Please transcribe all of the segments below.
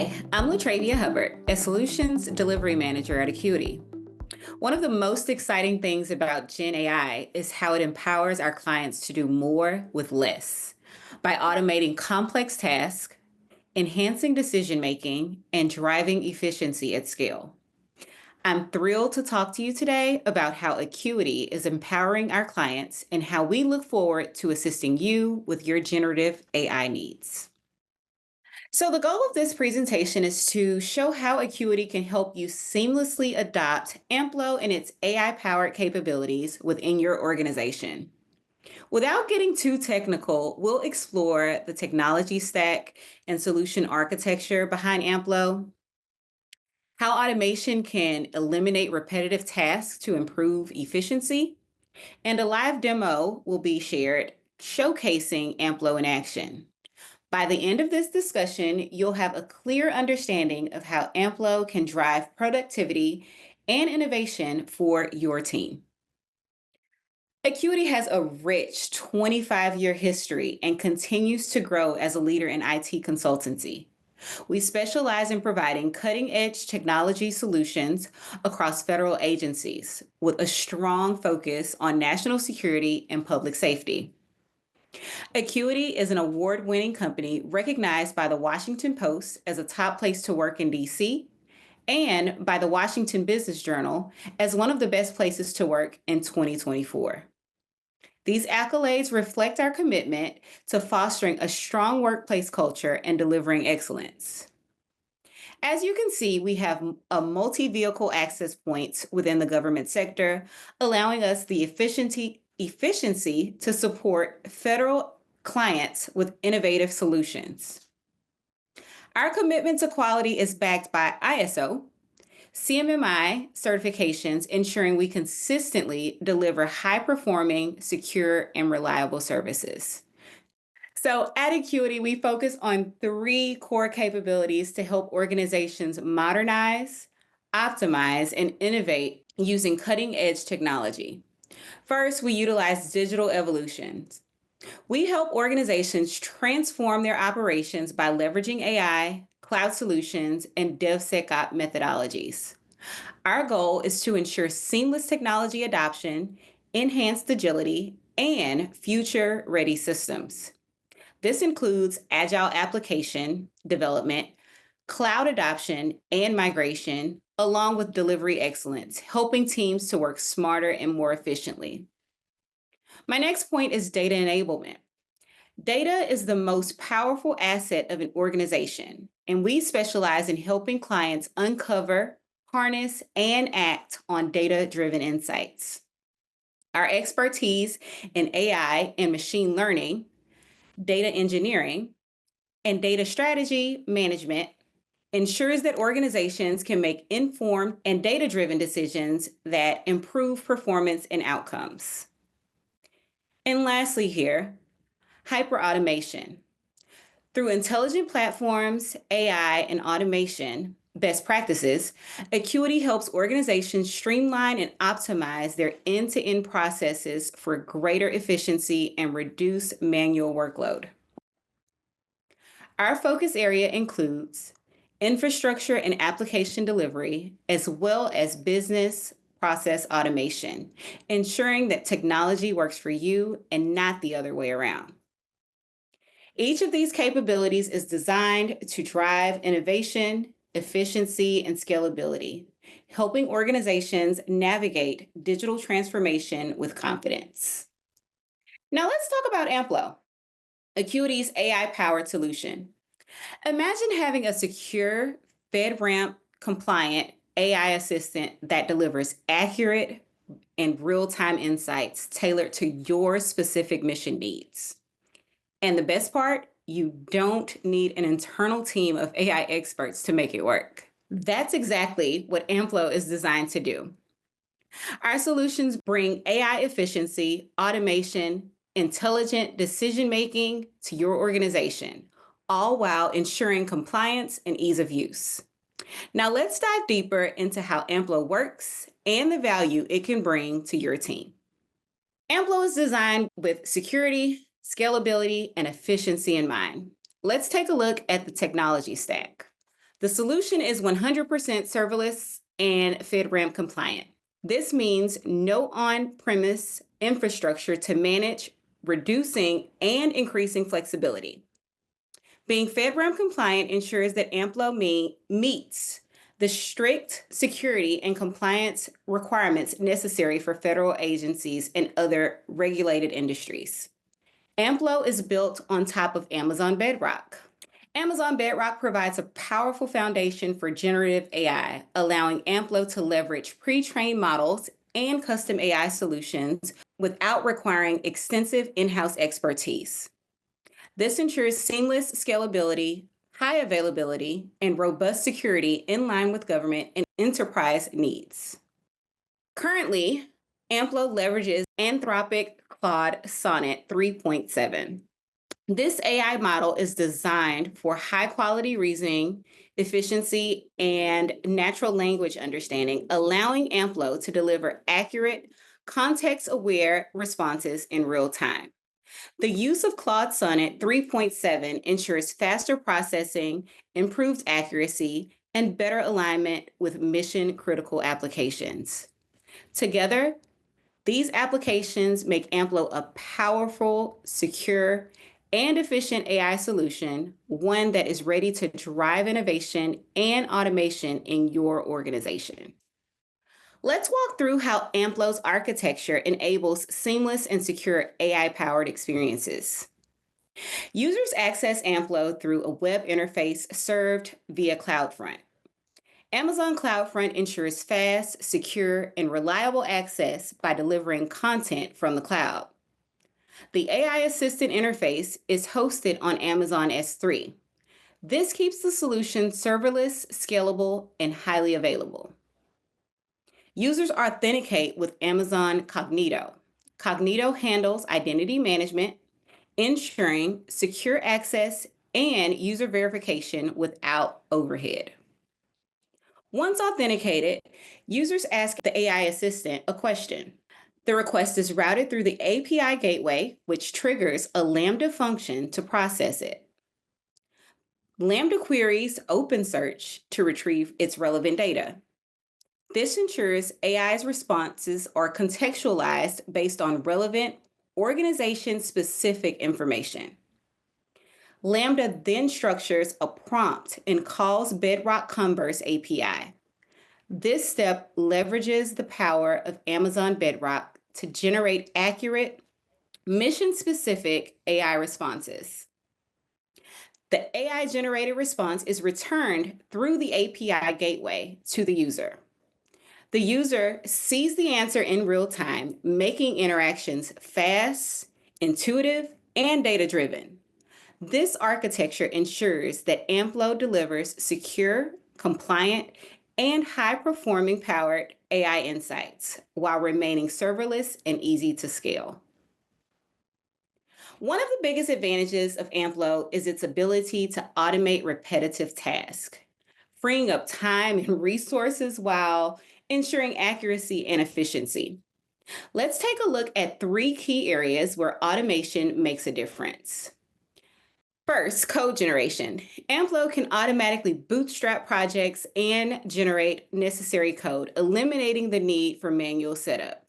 Hi, I'm Latravia Hubbard, a Solutions Delivery Manager at Acuity. One of the most exciting things about GenAI is how it empowers our clients to do more with less by automating complex tasks, enhancing decision making, and driving efficiency at scale. I'm thrilled to talk to you today about how Acuity is empowering our clients and how we look forward to assisting you with your generative AI needs. So, the goal of this presentation is to show how Acuity can help you seamlessly adopt Amplo and its AI powered capabilities within your organization. Without getting too technical, we'll explore the technology stack and solution architecture behind Amplo, how automation can eliminate repetitive tasks to improve efficiency, and a live demo will be shared showcasing Amplo in action. By the end of this discussion, you'll have a clear understanding of how Amplo can drive productivity and innovation for your team. Acuity has a rich 25-year history and continues to grow as a leader in IT consultancy. We specialize in providing cutting edge technology solutions across federal agencies with a strong focus on national security and public safety. Acuity is an award winning company recognized by the Washington Post as a top place to work in DC and by the Washington Business Journal as one of the best places to work in 2024. These accolades reflect our commitment to fostering a strong workplace culture and delivering excellence. As you can see, we have a multi-vehicle access points within the government sector, allowing us the efficiency to support federal clients with innovative solutions. Our commitment to quality is backed by ISO, CMMI certifications, ensuring we consistently deliver high-performing, secure, and reliable services. So at Acuity, we focus on three core capabilities to help organizations modernize, optimize, and innovate using cutting edge technology. First, we utilize digital evolutions. We help organizations transform their operations by leveraging AI, cloud solutions, and DevSecOps methodologies. Our goal is to ensure seamless technology adoption, enhanced agility, and future ready systems. This includes agile application development, cloud adoption, and migration, along with delivery excellence, helping teams to work smarter and more efficiently. My next point is data enablement. Data is the most powerful asset of an organization, and we specialize in helping clients uncover, harness, and act on data driven insights. Our expertise in AI and machine learning, data engineering, and data strategy management ensures that organizations can make informed and data driven decisions that improve performance and outcomes. And lastly, here, hyperautomation. Through intelligent platforms, AI, and automation best practices, Acuity helps organizations streamline and optimize their end to end processes for greater efficiency and reduce manual workload. Our focus area includes infrastructure and application delivery, as well as business process automation, ensuring that technology works for you and not the other way around. Each of these capabilities is designed to drive innovation, efficiency, and scalability, helping organizations navigate digital transformation with confidence. Now let's talk about Amplo, Acuity's AI-powered solution. Imagine having a secure, FedRAMP compliant AI assistant that delivers accurate and real-time insights tailored to your specific mission needs. And the best part, you don't need an internal team of AI experts to make it work. That's exactly what Amplo is designed to do. Our solutions bring AI efficiency, automation, intelligent decision making to your organization, all while ensuring compliance and ease of use. Now, let's dive deeper into how Amplo works and the value it can bring to your team. Amplo is designed with security, scalability, and efficiency in mind. Let's take a look at the technology stack. The solution is 100% serverless and FedRAMP compliant. This means no on premise infrastructure to manage, reducing, and increasing flexibility. Being FedRAMP compliant ensures that meets the strict security and compliance requirements necessary for federal agencies and other regulated industries. Amplo is built on top of Amazon Bedrock. Amazon Bedrock provides a powerful foundation for generative AI, allowing Amplo to leverage pre trained models and custom AI solutions without requiring extensive in house expertise. This ensures seamless scalability, high availability, and robust security in line with government and enterprise needs. Currently, Amplo leverages Anthropic Claude Sonnet 3.7. This AI model is designed for high quality reasoning, efficiency, and natural language understanding, allowing Amplo to deliver accurate, context aware responses in real time. The use of Claude Sonnet 3.7 ensures faster processing, improved accuracy, and better alignment with mission critical applications. Together, these applications make Amplo a powerful, secure, and efficient AI solution, one that is ready to drive innovation and automation in your organization. Let's walk through how Amplo's architecture enables seamless and secure AI-powered experiences. Users access Amplo through a web interface served via CloudFront. Amazon CloudFront ensures fast, secure, and reliable access by delivering content from the cloud. The AI Assistant interface is hosted on Amazon S3. This keeps the solution serverless, scalable, and highly available. Users authenticate with Amazon Cognito. Cognito handles identity management, ensuring secure access and user verification without overhead. Once authenticated, users ask the AI assistant a question. The request is routed through the API gateway, which triggers a Lambda function to process it. Lambda queries OpenSearch to retrieve its relevant data. This ensures AI's responses are contextualized based on relevant organization-specific information. Lambda then structures a prompt and calls Bedrock Converse API. This step leverages the power of Amazon Bedrock to generate accurate, mission-specific AI responses. The AI-generated response is returned through the API gateway to the user. The user sees the answer in real time, making interactions fast, intuitive, and data-driven. This architecture ensures that Amplo delivers secure, compliant, and high-performing powered AI insights while remaining serverless and easy to scale. One of the biggest advantages of Amplo is its ability to automate repetitive tasks, freeing up time and resources while ensuring accuracy and efficiency. Let's take a look at 3 key areas where automation makes a difference. First, code generation. Amplo can automatically bootstrap projects and generate necessary code, eliminating the need for manual setup.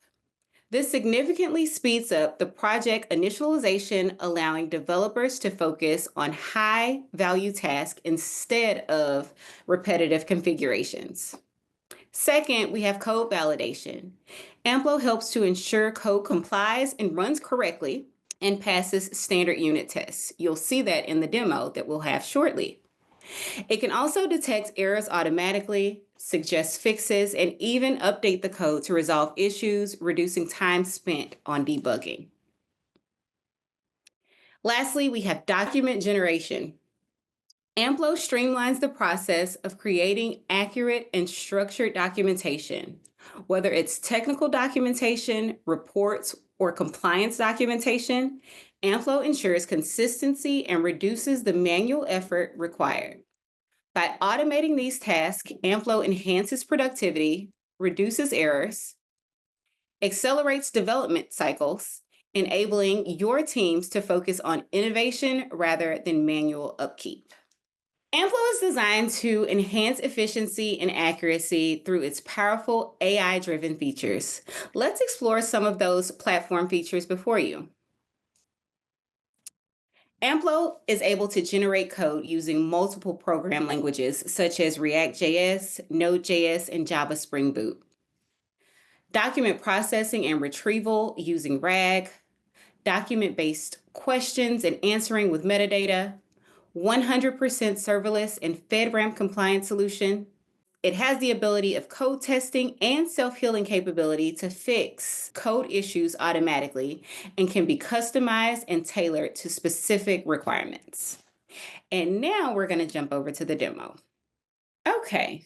This significantly speeds up the project initialization, allowing developers to focus on high-value tasks instead of repetitive configurations. Second, we have code validation. Amplo helps to ensure code complies and runs correctly and passes standard unit tests. You'll see that in the demo that we'll have shortly. It can also detect errors automatically, suggest fixes, and even update the code to resolve issues, reducing time spent on debugging. Lastly, we have document generation. Amplo streamlines the process of creating accurate and structured documentation, whether it's technical documentation, reports, or compliance documentation. Amplo ensures consistency and reduces the manual effort required. By automating these tasks, Amplo enhances productivity, reduces errors, accelerates development cycles, enabling your teams to focus on innovation rather than manual upkeep. Amplo is designed to enhance efficiency and accuracy through its powerful AI driven features. Let's explore some of those platform features before you. Amplo is able to generate code using multiple program languages such as React.js, Node.js, and Java Spring Boot. Document processing and retrieval using RAG, document based questions and answering with metadata, 100% serverless and FedRAMP compliant solution. It has the ability of code testing and self healing capability to fix code issues automatically and can be customized and tailored to specific requirements. And now we're going to jump over to the demo. Okay,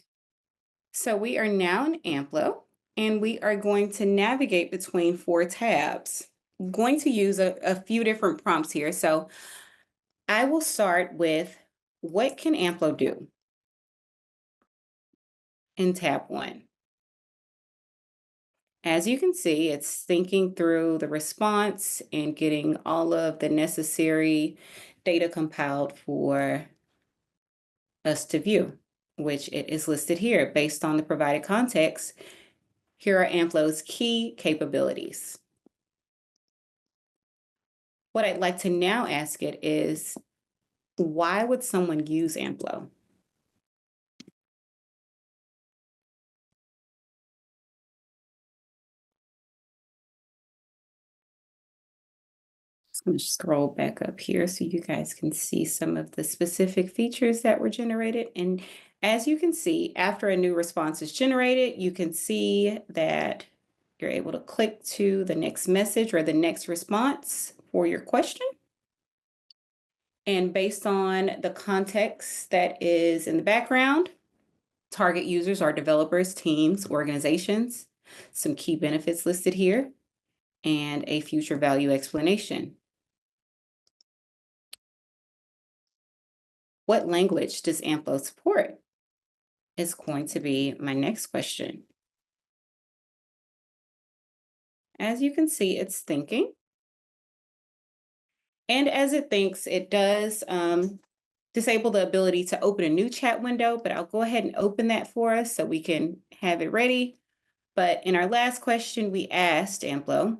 so we are now in Amplo and we are going to navigate between four tabs. I'm going to use a few different prompts here. So I will start with what can Amplo do in tab one? As you can see, it's thinking through the response and getting all of the necessary data compiled for us to view, which it is listed here based on the provided context. Here are Amplo's key capabilities. What I'd like to now ask it is, why would someone use Amplo? I'm going to scroll back up here so you guys can see some of the specific features that were generated. And as you can see, after a new response is generated, you can see that you're able to click to the next message or the next response for your question. And based on the context that is in the background, target users are developers, teams, organizations, some key benefits listed here, and a future value explanation. What language does Amplo support? Is going to be my next question. As you can see, it's thinking. And as it thinks, it does disable the ability to open a new chat window, but I'll go ahead and open that for us so we can have it ready. But in our last question, we asked Amplo,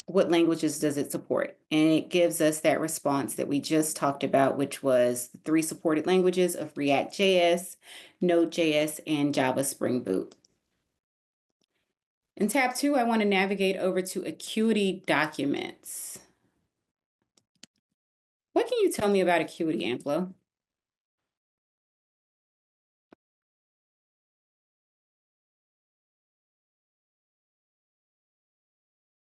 what languages does it support? And it gives us that response that we just talked about, which was the three supported languages of React.js, Node.js, and Java Spring Boot. In tab 2, I want to navigate over to Acuity Documents. What can you tell me about Acuity, Amplo?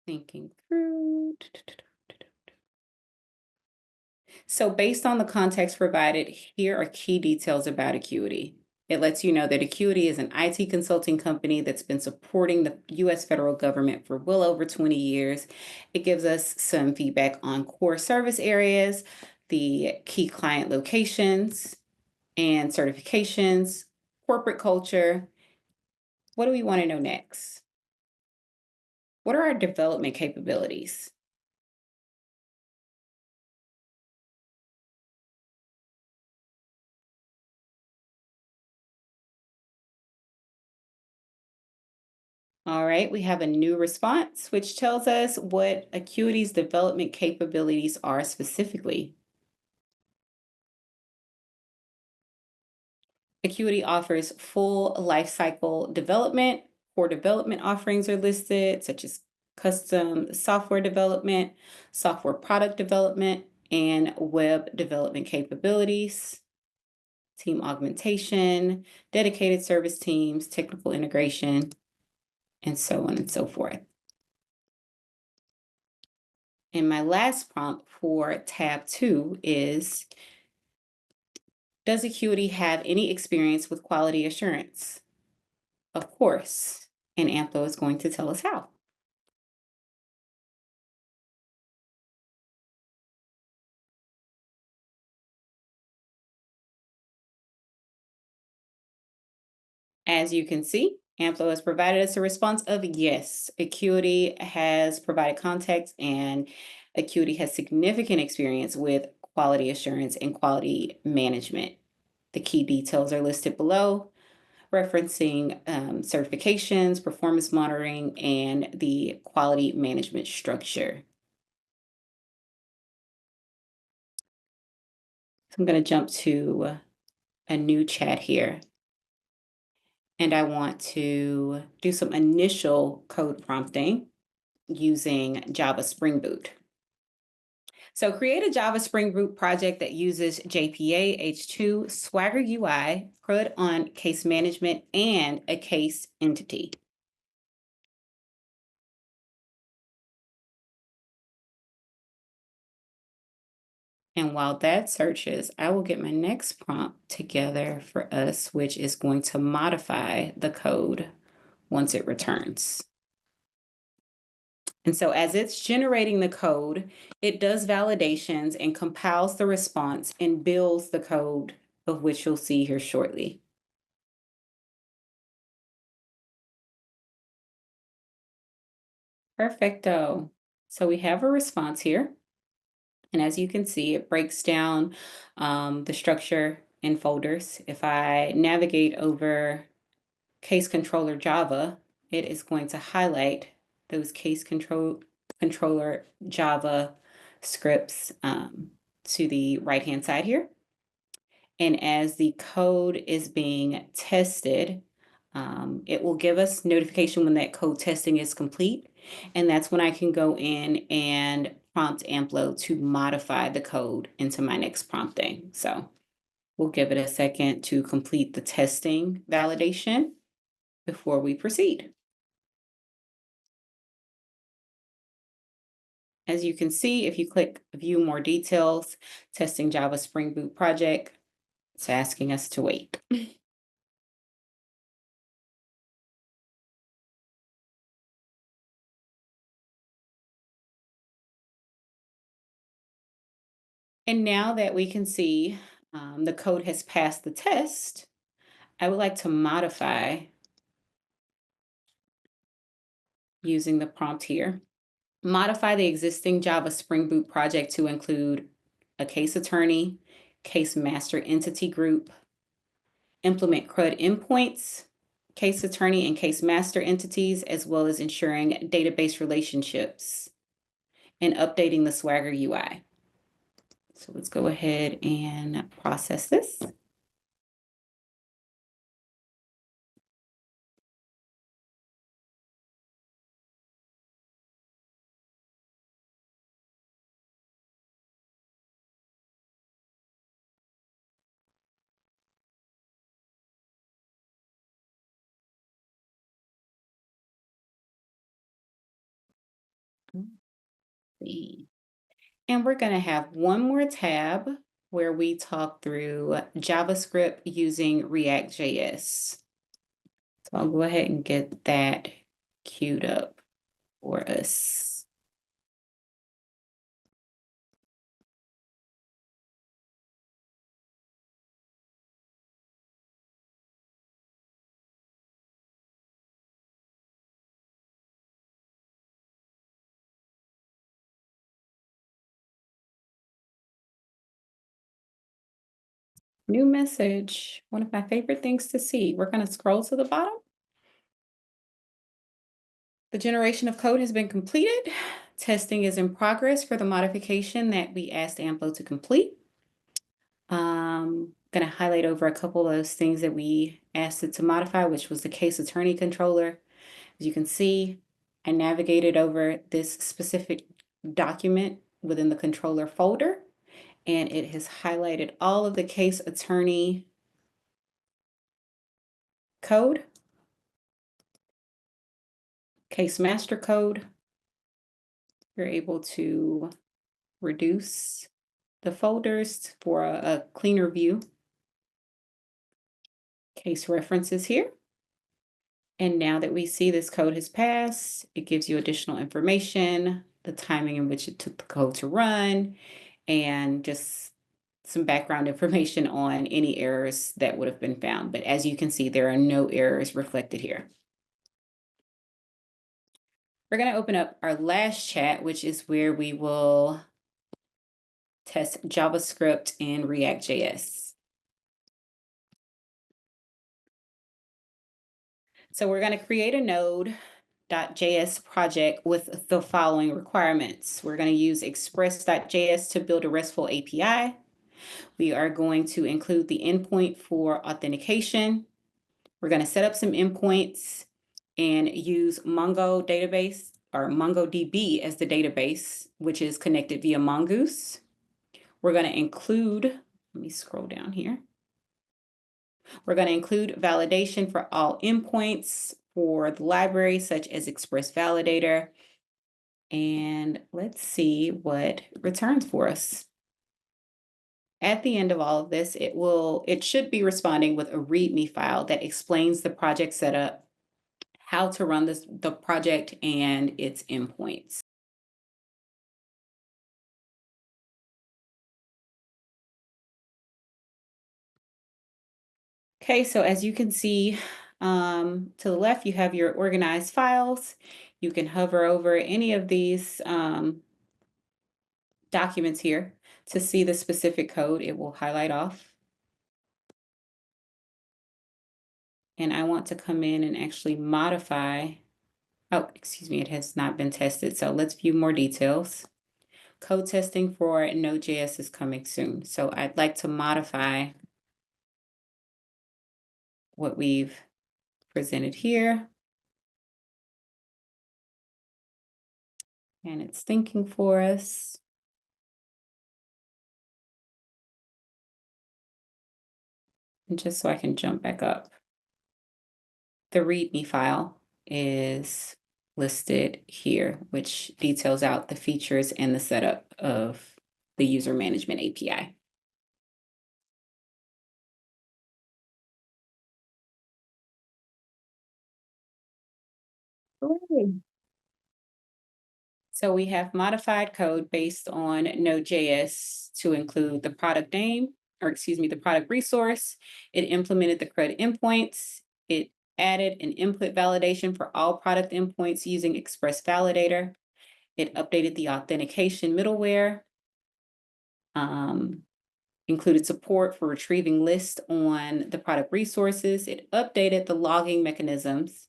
Thinking through. So based on the context provided, here are key details about Acuity. It lets you know that Acuity is an IT consulting company that's been supporting the US federal government for well over 20 years. It gives us some feedback on core service areas, the key client locations and certifications, corporate culture. What do we want to know next? What are our development capabilities? All right, we have a new response, which tells us what Acuity's development capabilities are specifically. Acuity offers full lifecycle development. Core development offerings are listed, such as custom software development, software product development, and web development capabilities, team augmentation, dedicated service teams, technical integration, and so on and so forth. And my last prompt for tab 2 is, does Acuity have any experience with quality assurance? Of course, and Amplo is going to tell us how. As you can see, Amplo has provided us a response of yes. Acuity has provided context and Acuity has significant experience with quality assurance, and quality management. The key details are listed below, referencing certifications, performance monitoring, and the quality management structure. So I'm going to jump to a new chat here, and I want to do some initial code prompting using Java Spring Boot. So create a Java Spring Boot project that uses JPA, H2, Swagger UI, CRUD on case management, and a case entity. And while that searches, I will get my next prompt together for us, which is going to modify the code once it returns. And so as it's generating the code, it does validations and compiles the response and builds the code, of which you'll see here shortly. Perfecto. So we have a response here. And as you can see, it breaks down the structure in folders. If I navigate over case controller Java, it is going to highlight those controller Java scripts to the right-hand side here. And as the code is being tested, it will give us notification when that code testing is complete. And that's when I can go in and prompt Amplo to modify the code into my next prompting. So we'll give it a second to complete the testing validation before we proceed. As you can see, if you click View More Details, Testing Java Spring Boot Project, it's asking us to wait. And now that we can see the code has passed the test, I would like to modify using the prompt here. Modify the existing Java Spring Boot project to include a case attorney, case master entity group, implement CRUD endpoints, case attorney and case master entities, as well as ensuring database relationships and updating the Swagger UI. So let's go ahead and process this. And we're going to have one more tab where we talk through JavaScript using React.js. So I'll go ahead and get that queued up for us. New message, one of my favorite things to see. We're going to scroll to the bottom. The generation of code has been completed. Testing is in progress for the modification that we asked Amplo to complete. Going to highlight over a couple of those things that we asked it to modify, which was the case attorney controller. As you can see, I navigated over this specific document within the controller folder, and it has highlighted all of the case attorney code, case master code. You're able to reduce the folders for a cleaner view. Case references here. And now that we see this code has passed, it gives you additional information, the timing in which it took the code to run, and just some background information on any errors that would have been found. But as you can see, there are no errors reflected here. We're going to open up our last chat, which is where we will test JavaScript and React.js. So we're going to create a Node.js project with the following requirements. We're going to use express.js to build a RESTful API. We are going to include the endpoint for authentication. We're going to set up some endpoints and use Mongo database or MongoDB as the database, which is connected via Mongoose. We're going to include, let me scroll down here. We're going to include validation for all endpoints for the library, such as Express Validator. And let's see what it returns for us. At the end of all of this, it should be responding with a README file that explains the project setup, how to run the project, and its endpoints. Okay, so as you can see, to the left, you have your organized files. You can hover over any of these documents here to see the specific code. It will highlight off. And I want to come in and actually modify. Oh, excuse me, it has not been tested. So let's view more details. Code testing for Node.js is coming soon. So I'd like to modify what we've presented here. And it's thinking for us. And just so I can jump back up, the README file is listed here, which details out the features and the setup of the user management API. Hooray. So we have modified code based on Node.js to include the product name, or excuse me, the product resource. It implemented the CRUD endpoints. It added an input validation for all product endpoints using Express Validator. It updated the authentication middleware, included support for retrieving lists on the product resources. It updated the logging mechanisms,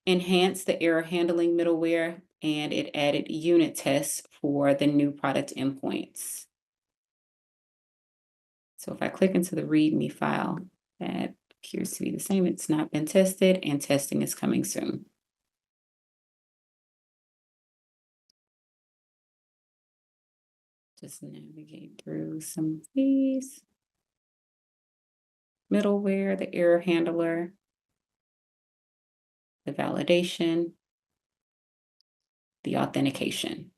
enhanced the error handling middleware, and it added unit tests for the new product endpoints. So if I click into the README file, that appears to be the same. It's not been tested, and testing is coming soon. Just navigate through some of these. Middleware, the error handler, the validation, the authentication.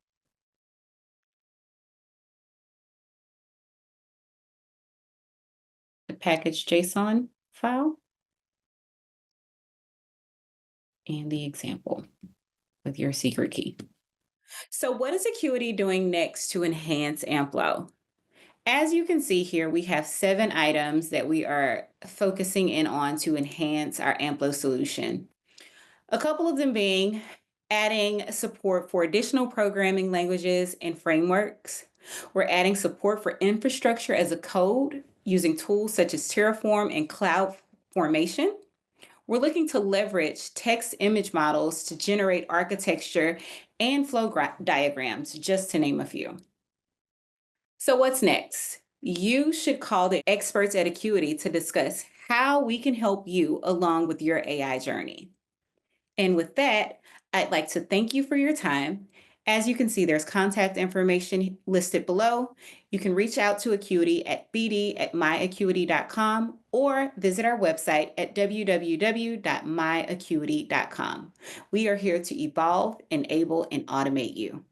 The package JSON file, and the example with your secret key. So what is Acuity doing next to enhance Amplo? As you can see here, we have 7 items that we are focusing in on to enhance our Amplo solution. A couple of them being adding support for additional programming languages and frameworks. We're adding support for infrastructure as a code using tools such as Terraform and Cloud Formation. We're looking to leverage text image models to generate architecture and flow diagrams, just to name a few. So what's next? You should call the experts at Acuity to discuss how we can help you along with your AI journey. And with that, I'd like to thank you for your time. As you can see, there's contact information listed below. You can reach out to Acuity at bd@myacuity.com or visit our website at www.myacuity.com. We are here to evolve, enable, and automate you.